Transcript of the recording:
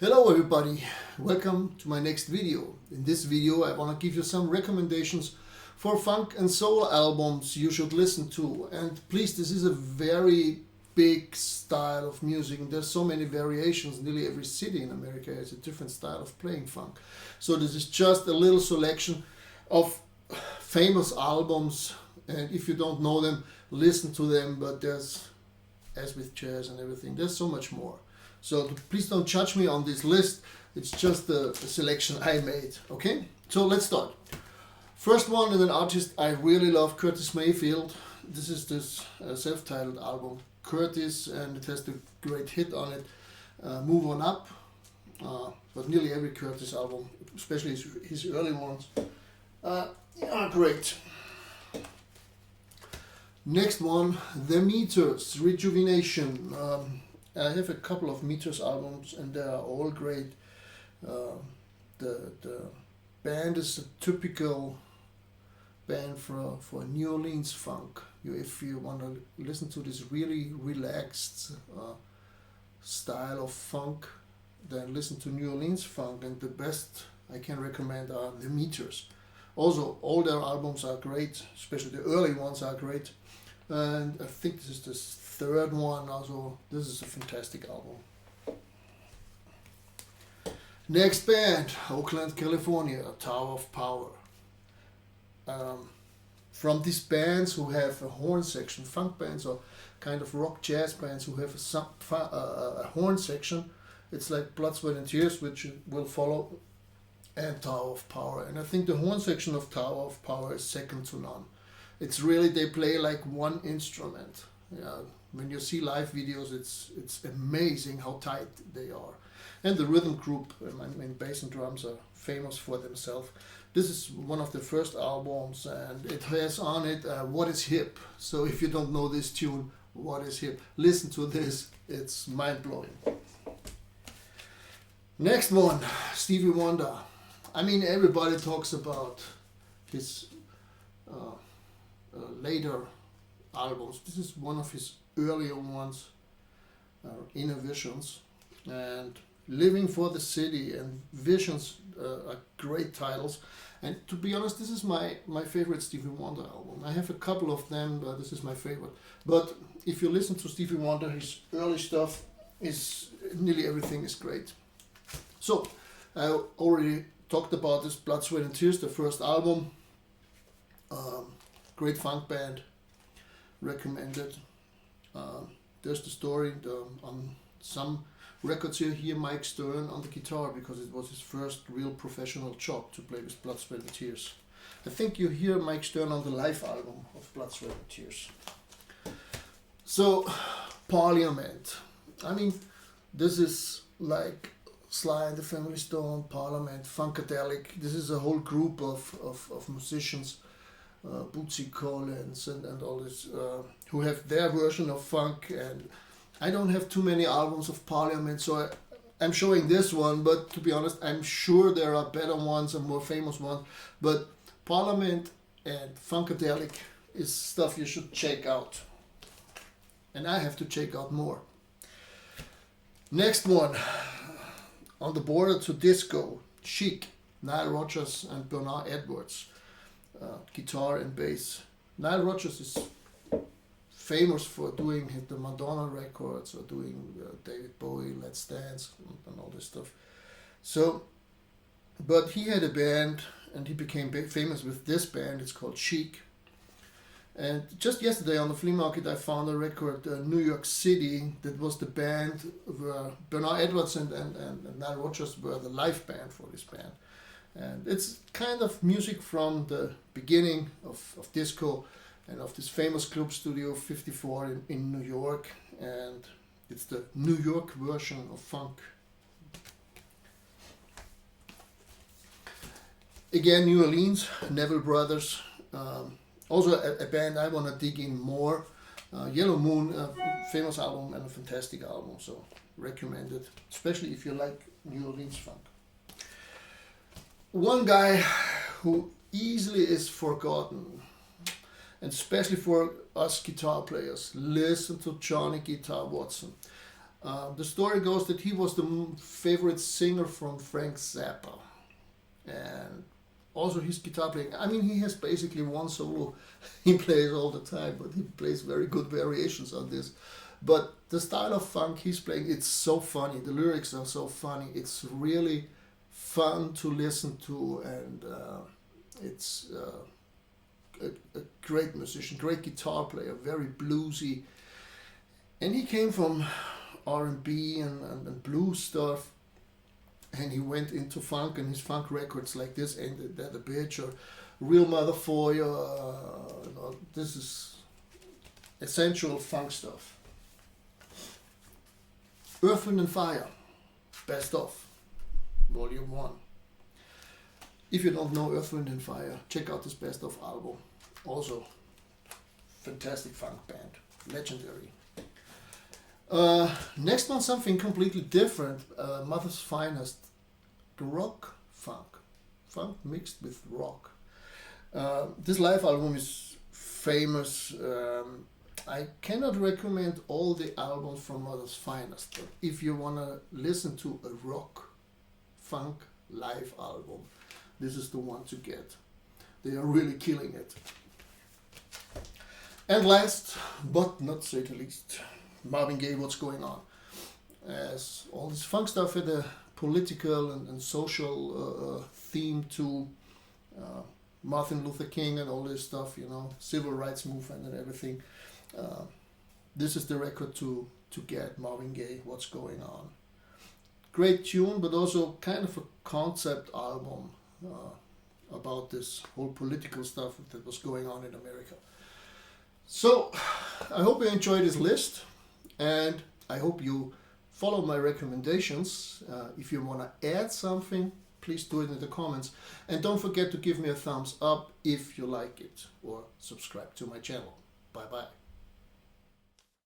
Hello everybody, welcome to my next video. In this video I want to give you some recommendations for funk and soul albums you should listen to. And please, this is a very big style of music and there's so many variations. Nearly every city in America has a different style of playing funk. So this is just a little selection of famous albums, and if you don't know them, listen to them, but there's, as with jazz and everything, there's so much more. So please don't judge me on this list. It's just a selection I made. Okay, so let's start. First one is an artist I really love, Curtis Mayfield. This is this self-titled album, Curtis, and it has the great hit on it, Move On Up. But nearly every Curtis album, especially his early ones, are great. Next one, The Meters, Rejuvenation. I have a couple of Meters albums and they are all great. The band is a typical band for New Orleans funk. If you want to listen to this really relaxed style of funk, then listen to New Orleans funk, and the best I can recommend are The Meters. Also, all their albums are great, especially the early ones are great. And I think this is the third one also. This is a fantastic album. Next band, Oakland, California, Tower of Power. From these bands who have a horn section, funk bands or kind of rock jazz bands who have a horn section, it's like Blood, Sweat and Tears, which will follow, and Tower of Power. And I think the horn section of Tower of Power is second to none. It's really, they play like one instrument. When you see live videos, it's amazing how tight they are. And the rhythm group, I mean bass and drums, are famous for themselves. This is one of the first albums, and it has on it What Is Hip. So if you don't know this tune, What Is Hip, listen to this, it's mind-blowing. Next one, Stevie Wonder. I mean, everybody talks about his later albums. This is one of his earlier ones, Inner Visions and Living for the City and Visions are great titles. And to be honest, this is my favorite Stevie Wonder album. I have a couple of them, but this is my favorite. But if you listen to Stevie Wonder, his early stuff is nearly everything is great. So I already talked about this, Blood, Sweat and Tears, the first album. Great funk band, recommended. There's the story on some records you hear Mike Stern on the guitar because it was his first real professional job to play with Blood, Sweat and Tears. I think you hear Mike Stern on the live album of Blood, Sweat and Tears. So, Parliament. I mean, this is like Sly and the Family Stone, Parliament, Funkadelic. This is a whole group of musicians, Bootsy Collins and all this, who have their version of funk. And I don't have too many albums of Parliament, so I'm showing this one, but to be honest, I'm sure there are better ones and more famous ones. But Parliament and Funkadelic is stuff you should check out. And I have to check out more. Next one, on the border to disco, Chic, Nile Rodgers and Bernard Edwards. Guitar and bass. Nile Rodgers is famous for doing the Madonna records or doing David Bowie, Let's Dance and all this stuff. So, but he had a band and he became famous with this band. It's called Chic. And just yesterday on the flea market I found a record, New York City, that was the band where Bernard Edwards and Nile Rodgers were the live band for this band. And it's kind of music from the beginning of disco and of this famous club Studio 54 in New York. And it's the New York version of funk. Again, New Orleans, Neville Brothers. Also a band I want to dig in more. Yellow Moon, a famous album and a fantastic album. So recommended, especially if you like New Orleans funk. One guy who easily is forgotten, and especially for us guitar players, listen to Johnny Guitar Watson. The story goes that he was the favorite singer from Frank Zappa, and also his guitar playing. I mean, he has basically one solo he plays all the time, but he plays very good variations on this. But the style of funk he's playing, it's so funny. The lyrics are so funny. It's really fun to listen to, and it's a great musician, great guitar player, very bluesy. And he came from R&B and blues stuff, and he went into funk, and his funk records like this, Ain't That a Bitch, or Real Mother for You. This is essential funk stuff. Earth, Wind and Fire, Best Of, Volume 1. If you don't know Earth, Wind and Fire, check out this Best Of album. Also, fantastic funk band, legendary. Next one, something completely different. Mother's Finest, rock funk mixed with rock. This live album is famous. I cannot recommend all the albums from Mother's Finest, but if you wanna listen to a rock funk live album, this is the one to get. They are really killing it. And last but not say the least, Marvin Gaye, What's Going On. As all this funk stuff had a political and social theme to Martin Luther King and all this stuff, civil rights movement and everything. This is the record to get, Marvin Gaye, What's Going On. Great tune, but also kind of a concept album about this whole political stuff that was going on in America. So, I hope you enjoyed this list, and I hope you follow my recommendations. If you want to add something, please do it in the comments. And don't forget to give me a thumbs up if you like it, or subscribe to my channel. Bye bye.